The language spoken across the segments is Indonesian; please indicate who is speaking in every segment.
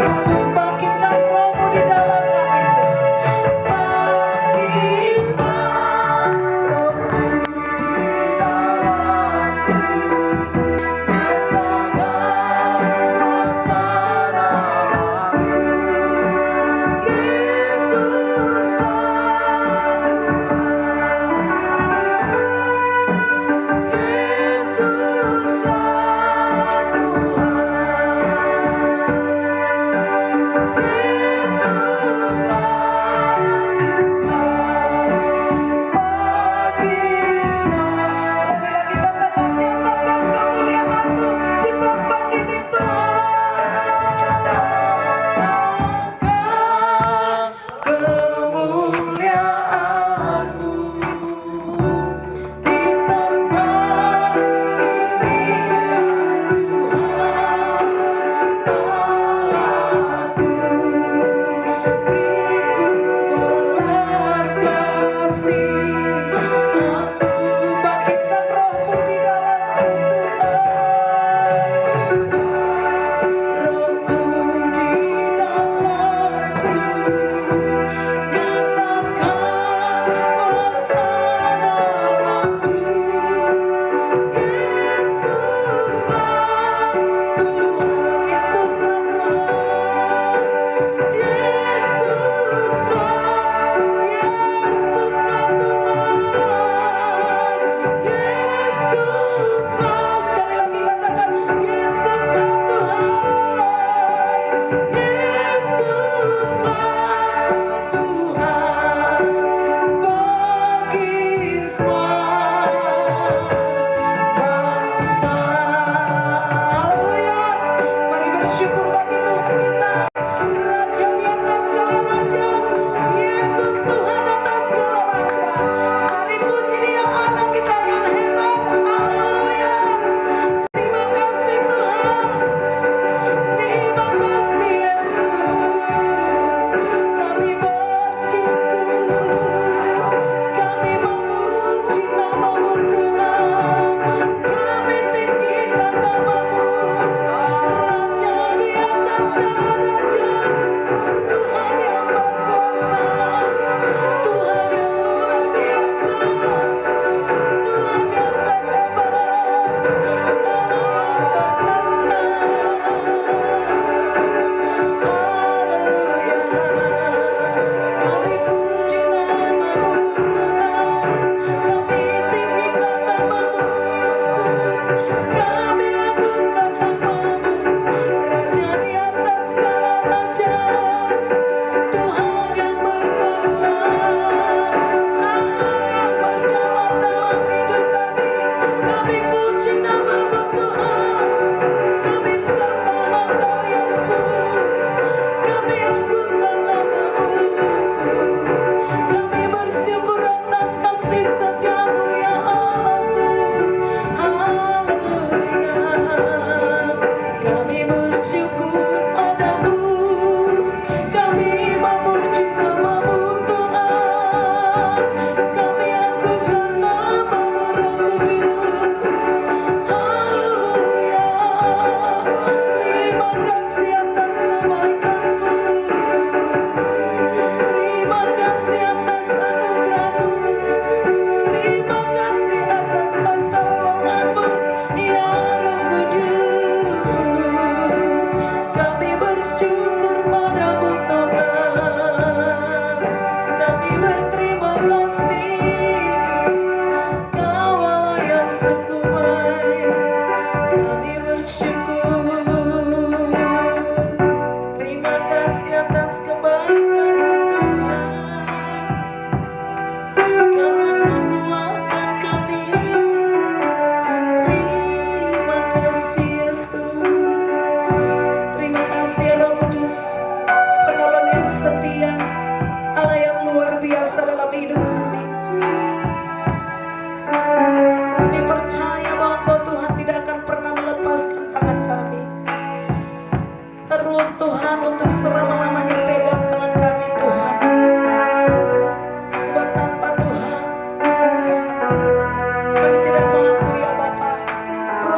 Speaker 1: Bangkitkan rohmu di dalam kami, bangkitkan rohmu di dalamku, nyatakan kuasa namamu, Yesuslah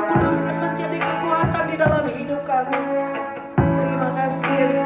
Speaker 2: Kudus yang menjadi kekuatan di dalam hidup kami. Terima kasih Yesus.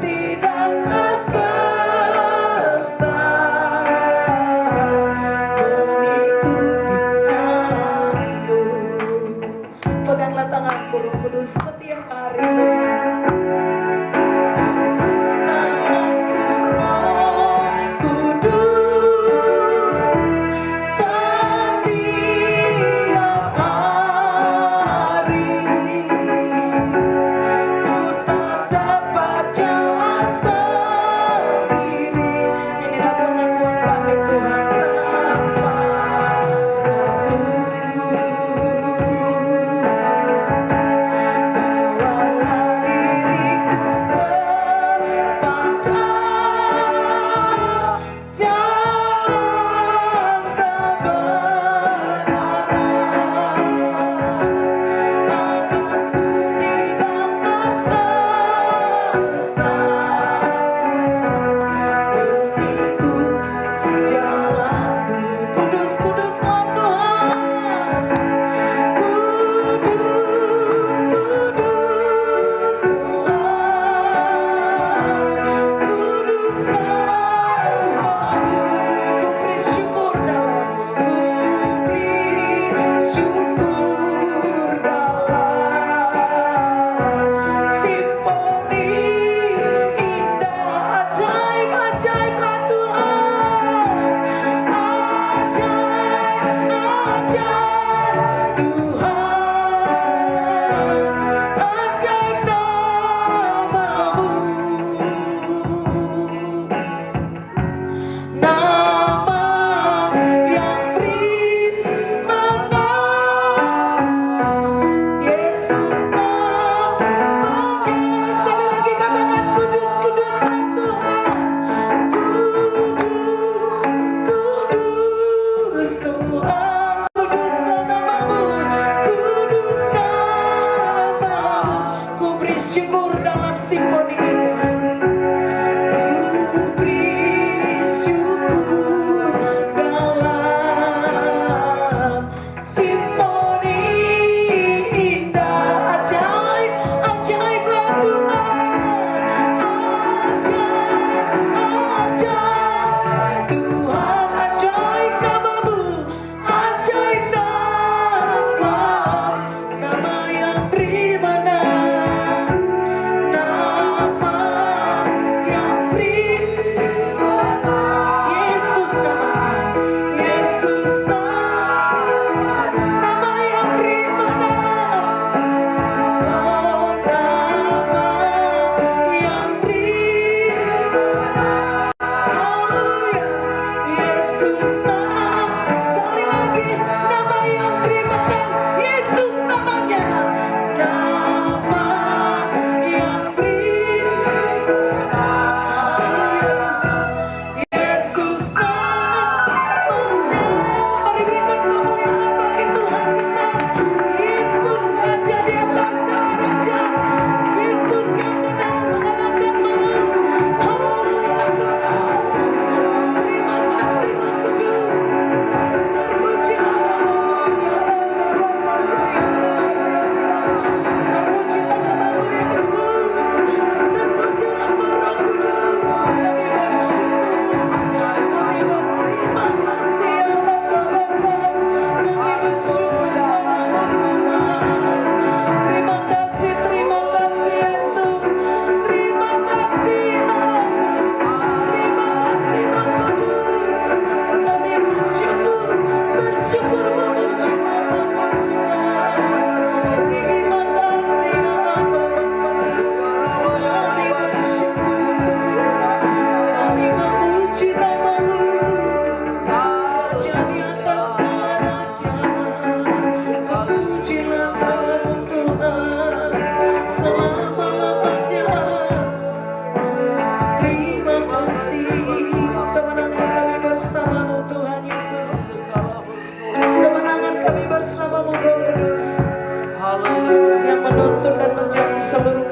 Speaker 1: tidak tersesat mengikuti jalanmu. Peganglah tanganku Roh Kudus setiap hari Tuhan.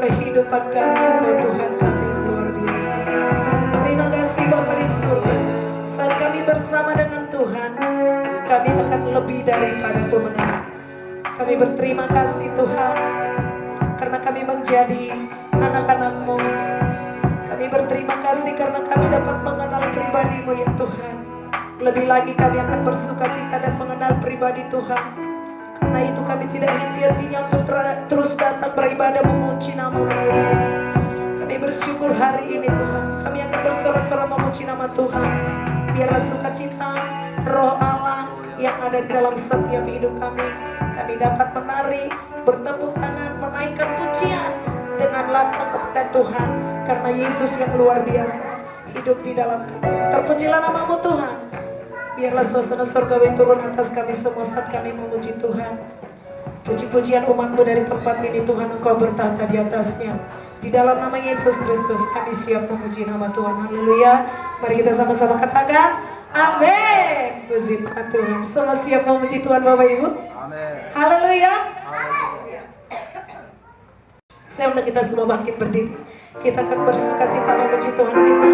Speaker 1: kehidupan kami, Engkau Tuhan kami yang luar biasa. Terima kasih Bapa di surga. Saat kami bersama dengan Tuhan, kami akan lebih daripada pemenang. Kami berterima kasih Tuhan, karena kami menjadi anak-anak-Mu berterima kasih karena kami dapat mengenal pribadi-Mu ya Tuhan. Lebih lagi kami akan bersuka cita dan mengenal pribadi Tuhan. Karena itu kami tidak henti-hentinya untuk terus datang beribadah memuji nama-Mu Yesus. Kami bersyukur hari ini Tuhan. Kami akan bersorak-sorak memuji nama Tuhan. Biarlah sukacita Roh Allah yang ada di dalam setiap hidup kami. Kami dapat menari, bertepuk tangan, menaikkan pujian dengan lantang kepada Tuhan. Karena Yesus yang luar biasa hidup di dalam kami. Terpujilah nama-Mu Tuhan. Biarlah suasana surgawi turun atas kami semua saat kami memuji Tuhan. Puji-pujian umat-Mu dari tempat ini Tuhan, Engkau bertata di atasnya. Di dalam nama Yesus Kristus kami siap memuji nama Tuhan. Haleluya. Mari kita sama-sama katakan amin. Puji Tuhan. Semua siap memuji Tuhan Bapak Ibu? Amin. Haleluya. Saya undang kita semua bangkit berdiri. Kita akan bersuka cita memuji Tuhan kita,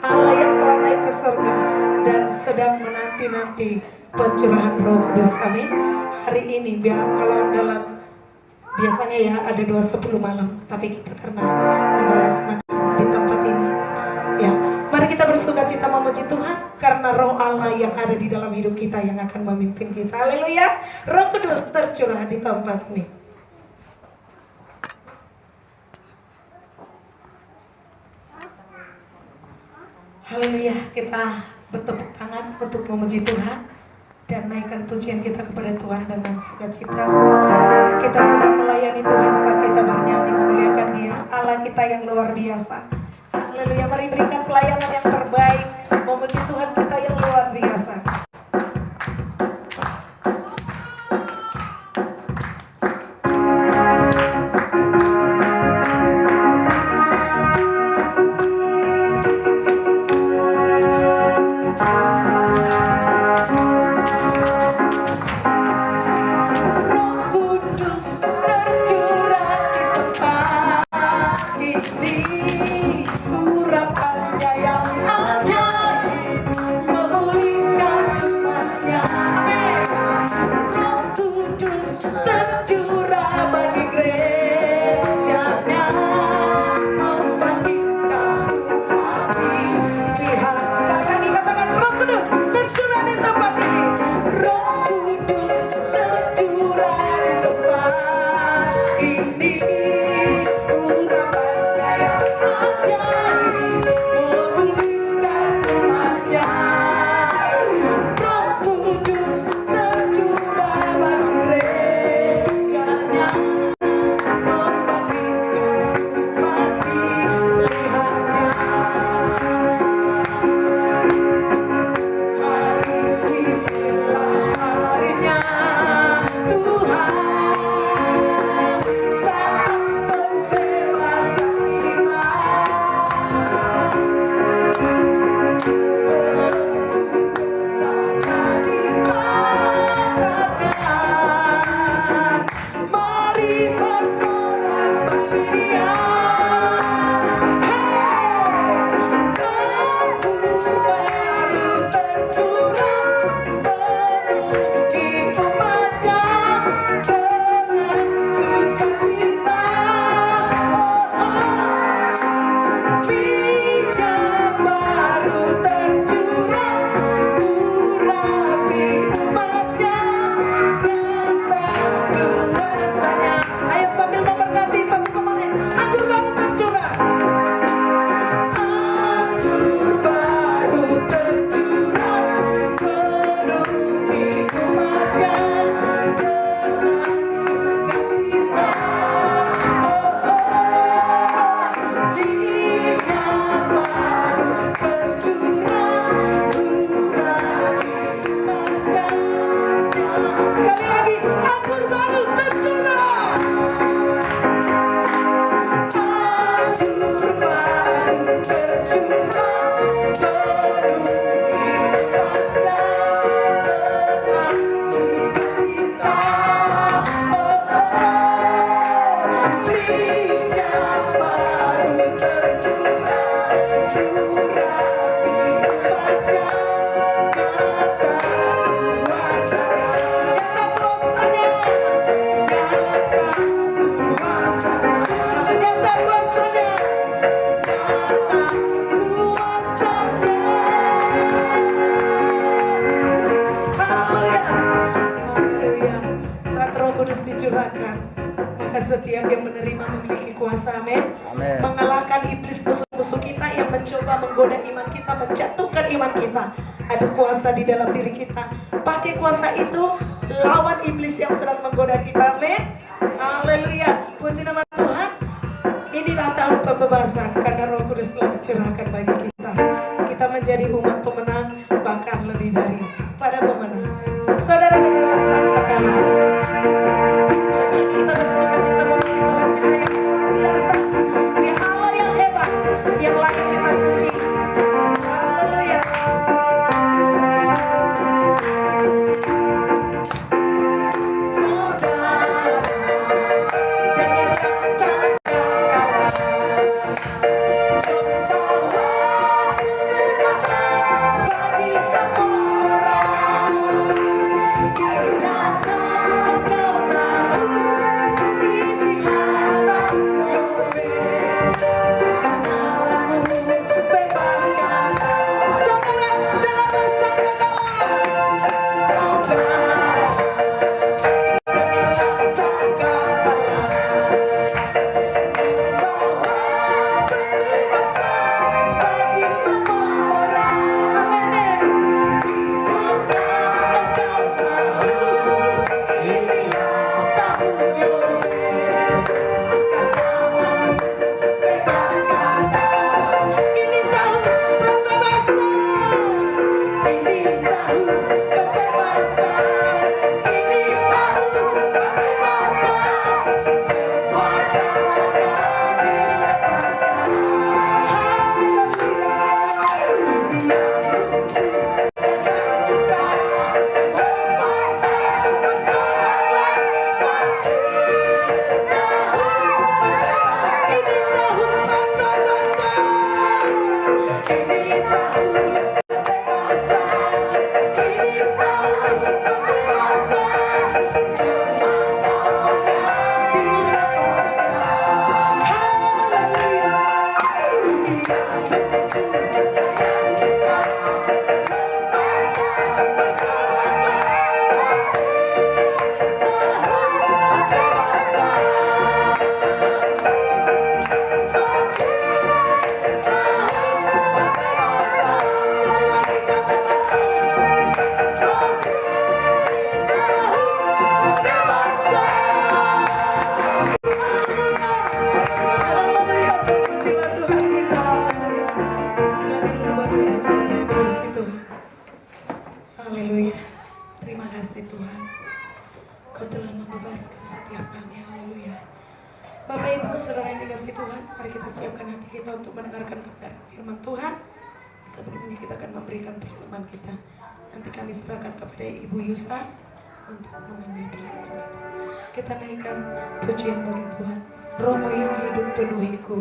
Speaker 1: Allah yang telah naik ke surga dan sedang menanti-nanti pencurahan Roh Kudus. Amin. Hari ini kalau dalam biasanya ya ada 2:10 malam, tapi kita karena membalas di tempat ini ya, mari kita bersuka cita memuji Tuhan karena Roh Allah yang ada di dalam hidup kita yang akan memimpin kita. Haleluya. Roh Kudus tercurah di tempat ini. Haleluya. Kita bertepuk tangan untuk memuji Tuhan dan naikkan pujian kita kepada Tuhan dengan sukacita. Kita sedang melayani Tuhan saat kita bernyanyi memuliakan Dia, Allah kita yang luar biasa. Haleluya. Mari berikan pelayanan yang terbaik, memuji Tuhan kita yang luar biasa.
Speaker 2: Ini urapan yang
Speaker 1: curahkan. Maka setiap yang menerima memiliki kuasa, amin.
Speaker 2: Amin.
Speaker 1: Mengalahkan iblis musuh-musuh kita yang mencoba menggoda iman kita, menjatuhkan iman kita. Ada kuasa di dalam diri kita. Pakai kuasa itu lawan iblis yang sedang menggoda kita, amin. Haleluya. Puji nama Tuhan. Inilah tahun pembebasan karena Roh Kudus telah dicurahkan bagi kita. Kita menjadi umat pemenang, bahkan lebih dari para pemenang. Saudara dengarlah sangkakala. Kita bersuka cita memuji Tuhan kita yang luar biasa. Dia Allah yang hebat, yang layak kita puji. Haleluya. Haleluya. Terima kasih Tuhan. Kau telah membebaskan setiap kami. Haleluya. Bapak Ibu Saudara yang dikasihi Tuhan, mari kita siapkan hati kita untuk mendengarkan kebenaran firman Tuhan. Sebelum ini kita akan memberikan persembahan kita. Nanti kami serahkan kepada Ibu Yusa untuk mengambil persembahan kita. Kita naikkan pujian bagi Tuhan. Rohmu yang hidup penuhiku.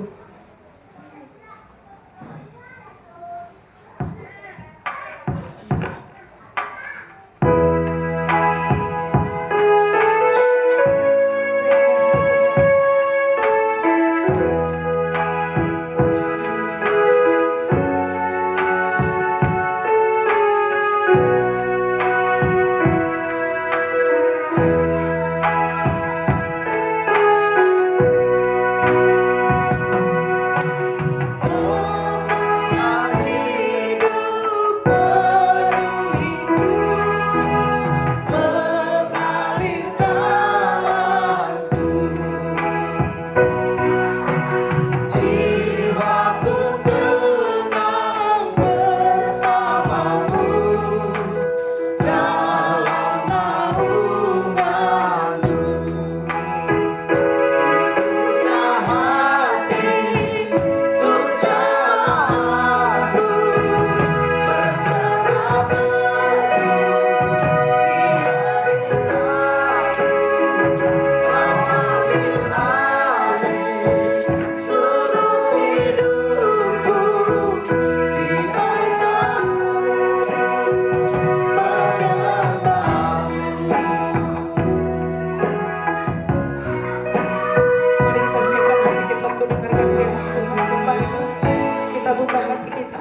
Speaker 1: Kita buka hati kita.